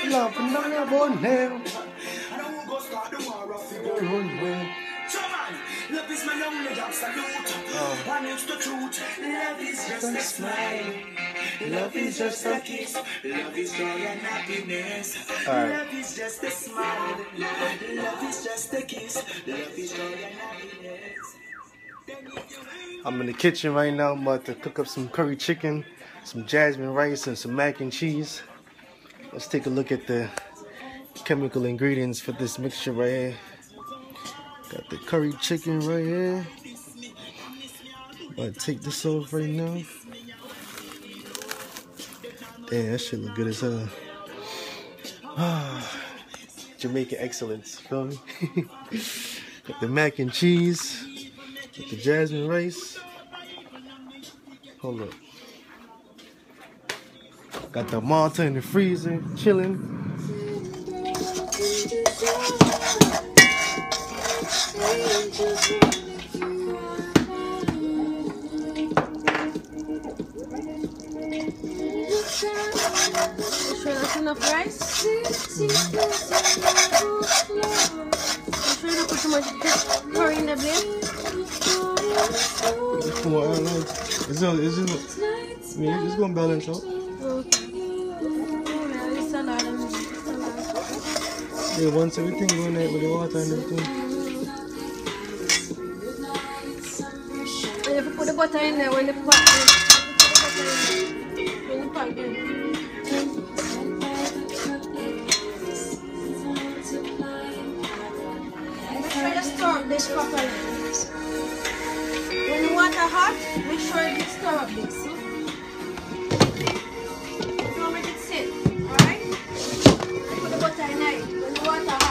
Love and not your bone nail. Love is my only absolute. One is the truth. Love is just a smile. Love is just a kiss. Love is joy and happiness. Love is just a smile. Love is just a kiss. Love is joy and happiness. I'm in the kitchen right now. I'm about to cook up some curry chicken, some jasmine rice, and some mac and cheese. Let's take a look at the chemical ingredients for this mixture right here. Got the curry chicken right here. About to take this off right now. Damn, that shit look good as hell. Jamaican excellence, feel me? Got the mac and cheese. Got the jasmine rice. Hold up. Got the Malta in the freezer, chilling. Sure that's enough rice? You sure you don't put too much curry in the blend? It's gonna balance out. Yeah, once everything go in there with the water and everything. And if you put the butter in there when the pot make sure you stir up this properly. When the water hot, make sure you stir up this. Don't make it sit, alright? Put the butter in there when the water hot.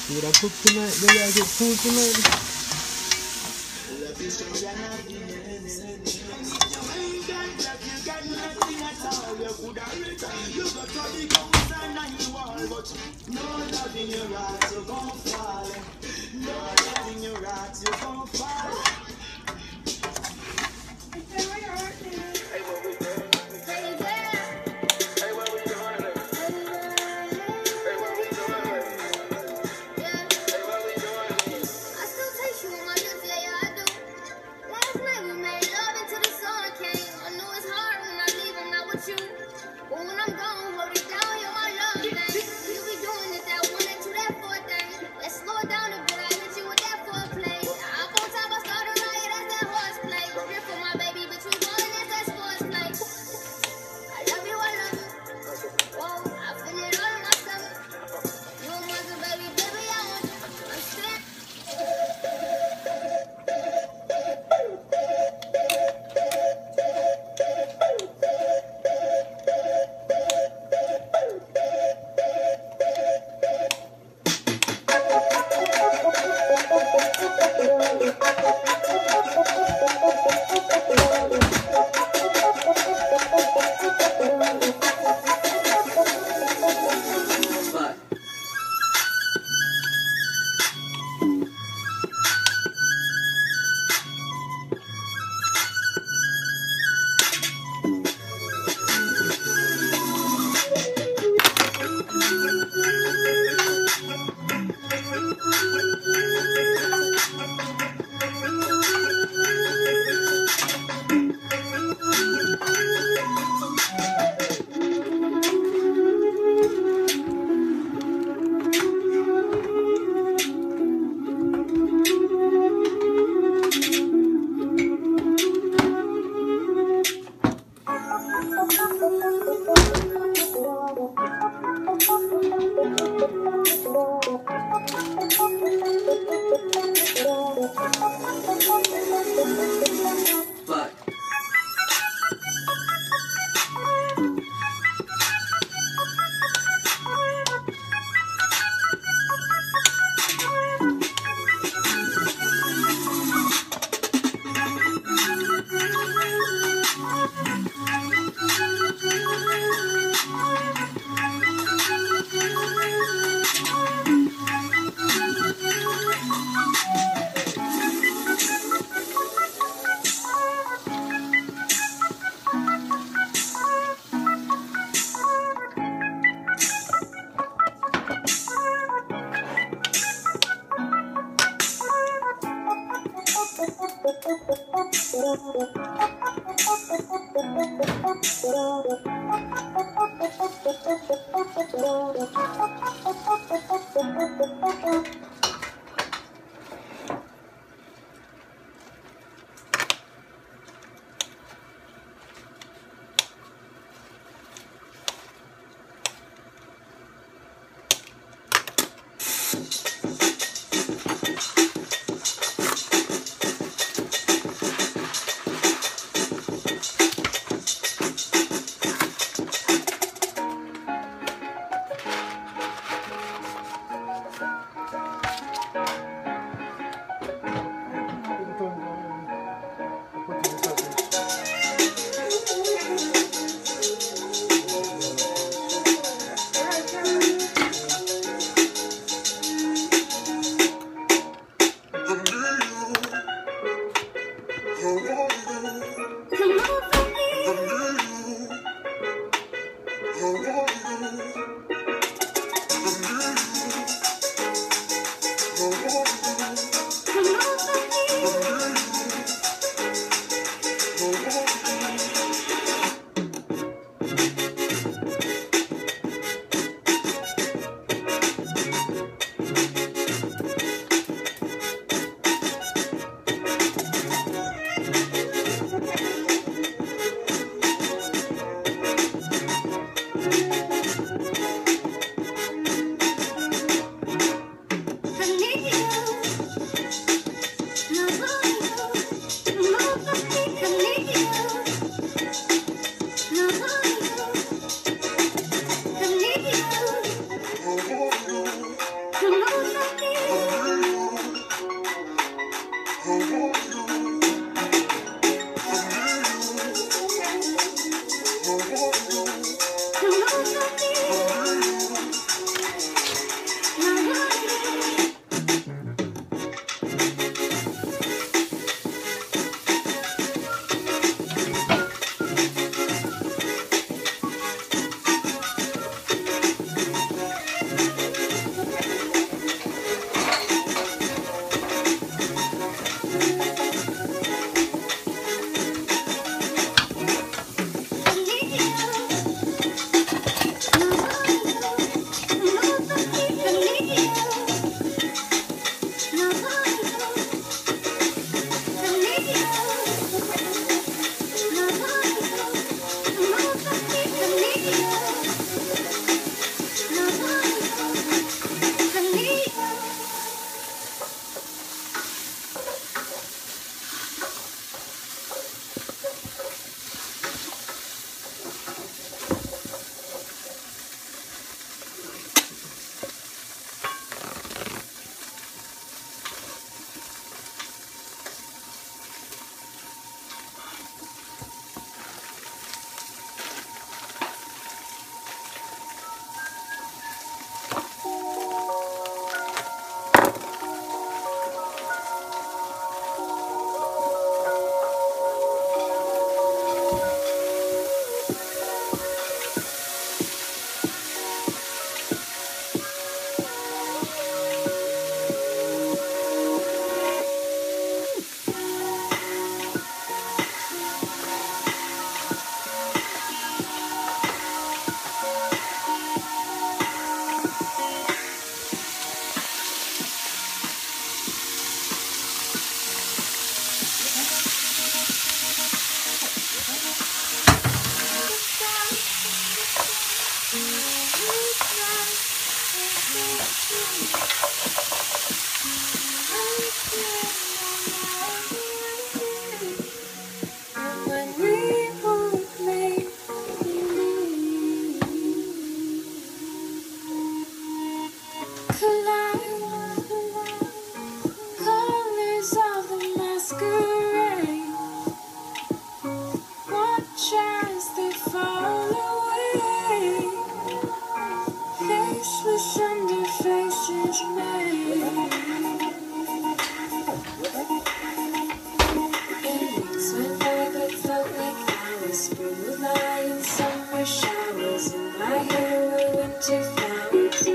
What I cook tonight, baby, I get food tonight. Here for my baby, but you ballin', that's showers and my hair were winter flowers.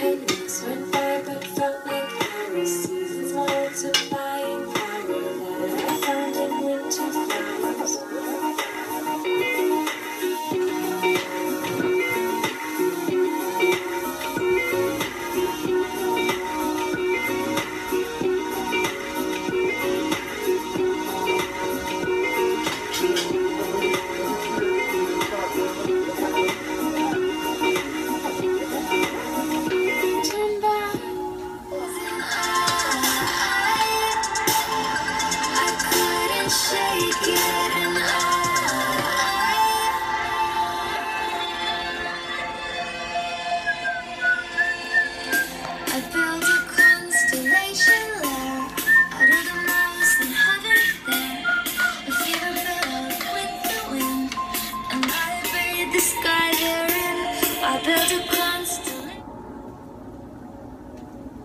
8 weeks went by but felt like hours. Seasons multiplying power that I found in winter flowers.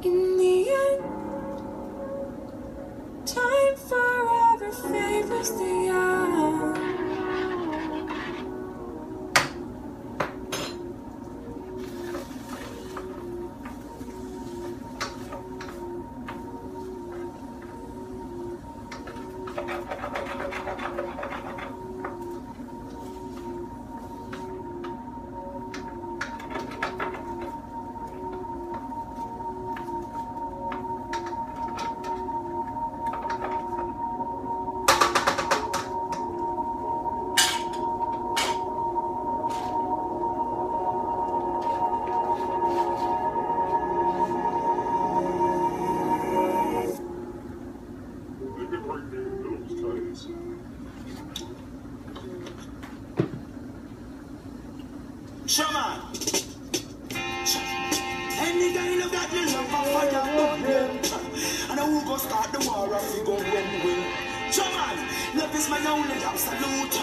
In the end, time forever favors the young. Shaman, any guy you got the love for fire burn them, and who go start the war if you go run away. Shaman, love is my only absolute,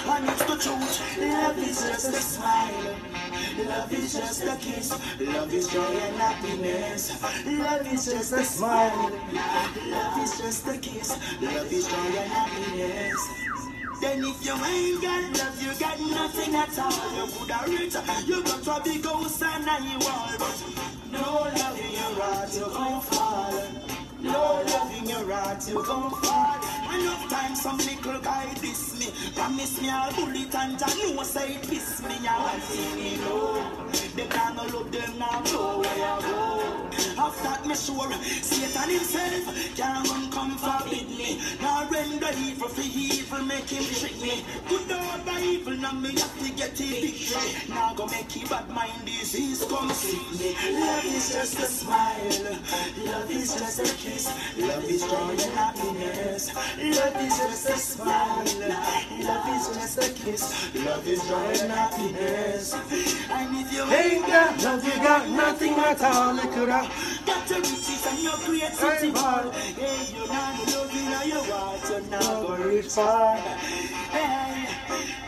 and it's the truth. Love is just a smile, love is just a kiss, love is joy and happiness. Love is just a smile, love is just a kiss, love is joy and happiness. Then if you ain't got love, you got nothing at all. You could have rich, you got a big house and a wall, but no love in your heart, you gon' fall. No love in your heart, you gon' fall. Enough time some little guy diss me, promise me I'll bullet and I know say it piss me. I want to see me low. They can't love them now, blow where you go. After that me sure, Satan himself can't run come forbid me. Now render evil for evil, make him trick me. Good or by evil, now me have to get a victory. Now go make him bad mind disease come sick me. Love is just a smile, love is just a kiss, love is joy and happiness. Love is just a smile, love is just a kiss, love is joy and happiness. And if you Ain't got love, you got nothing at all. Look at that. got your riches and your great city ball, hey, you're not loving or you want, you're not gonna reach far. Hey,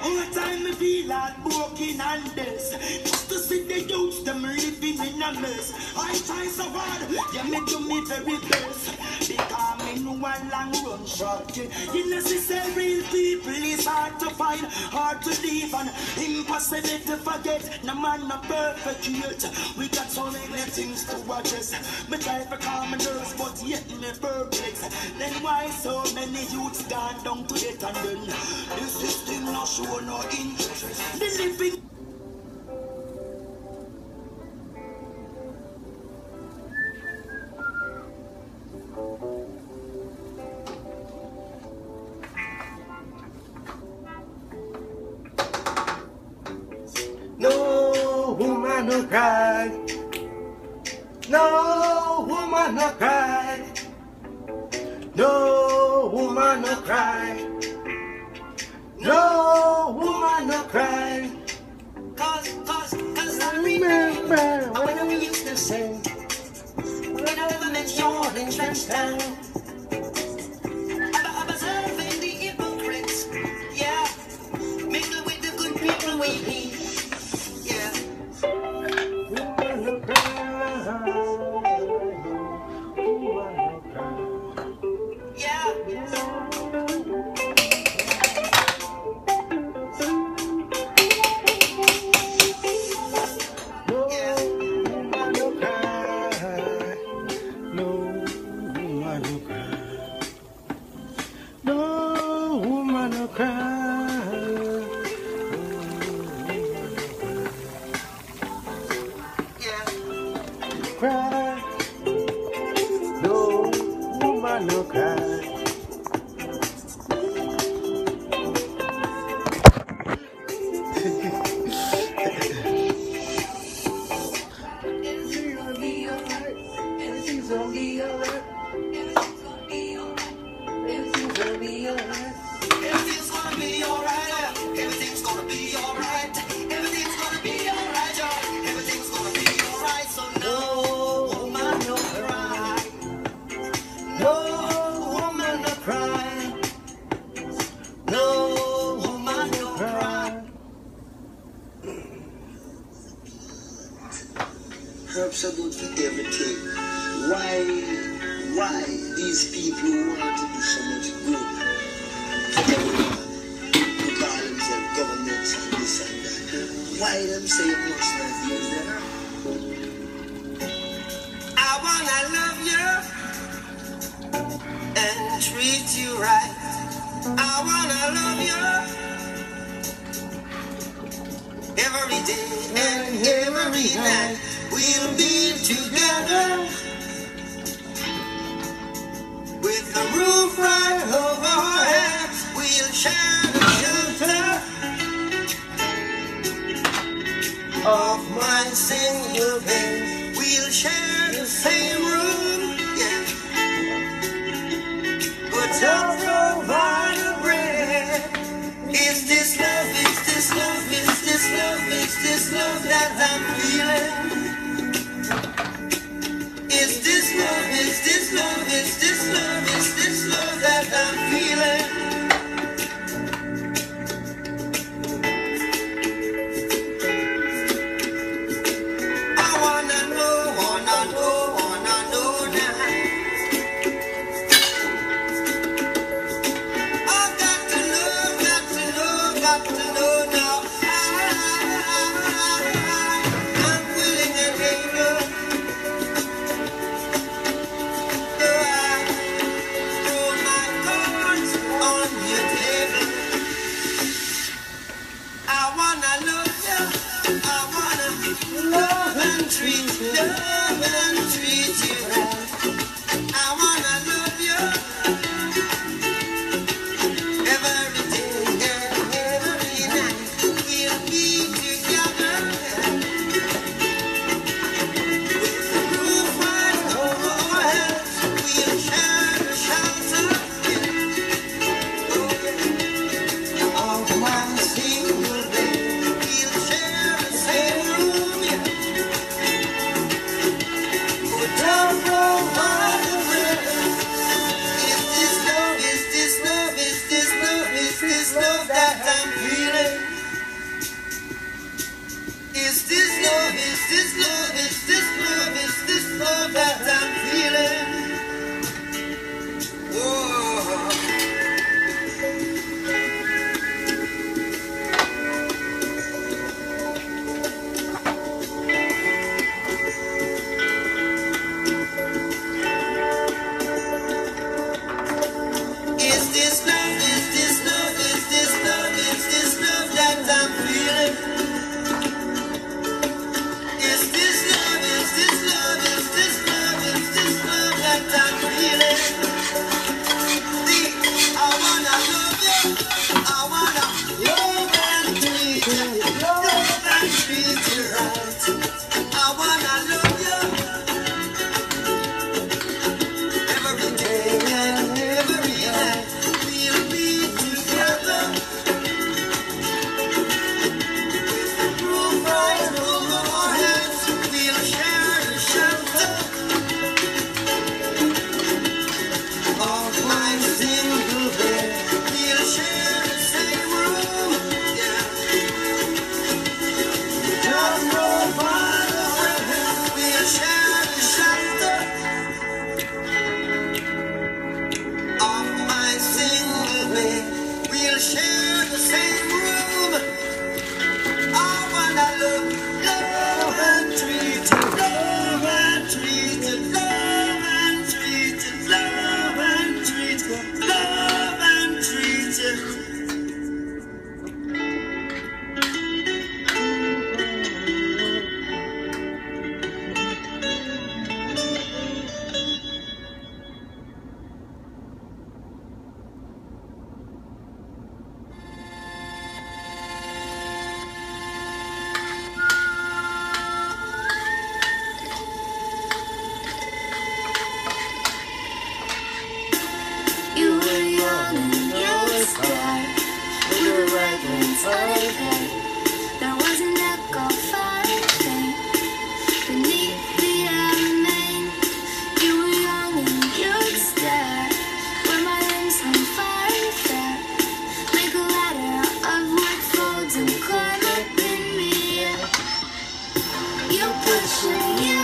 all the time I feel like broken and this, just to see the youths them living in a mess. I try so hard, yeah, me do me very best, because me know one long run short. You know, say real people is hard to find, hard to live, and impossible to forget. No man no perfect yet. We got so many things to address. Me try for calm my nerves, but yet me perplex. Then why so many youths gone down to it, and then the system not show no interest. The living. No woman no cry. No woman no cry. No woman no cry. No woman no cry. Cause I Remember when we used to sing. when I never met you in Trenchtown. I'm observing the hypocrites, yeah. Mingle with the good people we need, yeah. Woman no cry. Woman no cry. Yeah. talks about everything. Why these people who want to do so much good, who call themselves governments and this and that, why them say you must not use them? I wanna love you and treat you right. I wanna love you every day and every night. We'll be together with the roof right over our heads. We'll share the shelter of my single bed. We'll share the same room, yeah. But I'll provide a bread. Is this love, is this love, is this love, is this love that I'm feeling? Is this love, is this love, is this love, is this love that I'm feeling? I wanna know now. I've got to know now. I'm willing and able. Throw my cards on your table. I wanna love you. I wanna love and treat you right. I wanna love you every day and every night. We'll be together with the roof right over our heads. We'll share the shelter of my single bed. We'll share the same room, yeah. But don't provide the bread. Is this love, is this love, is this love, is this love that I'm feeling? Is this love, is this love, is this love, is this love that I'm feeling? Whoa. Is this love, is this love, is this love, is this love that I'm feeling? Is this love, is this love, is this love, is this love that I'm feeling? See, I wanna love you, I wanna love and treat you, love and treat you right. I wanna love you every day and every night. We'll be together with the roof right over our heads. We'll share the shelter of my single bed. We'll share the same room, yeah. Just provide a friend. We'll share the shelter of my single bed. We'll share the same room. I wanna love and treat you, love and treat you, love and treat you, love and treat you, love and treat you. You were young and you were scared. We were right inside there. There was an echo fighting beneath the airplane. You were young and you'd stare where my limbs hung far and fair. Make a ladder of wood folds and climb up in me. You push and you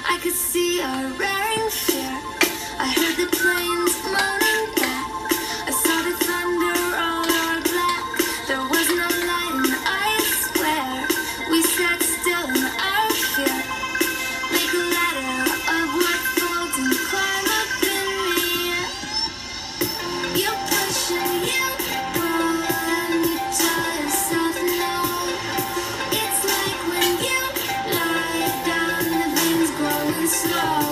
I could see our raring fear. I heard the planes moaning back. I saw the thunder roll our black. There was no light and I swear we sat still in our fear. Make a ladder of what folds and climb up in the air. You push and you pull and you tell yourself no. It's like when you lie down, the veins growing slow.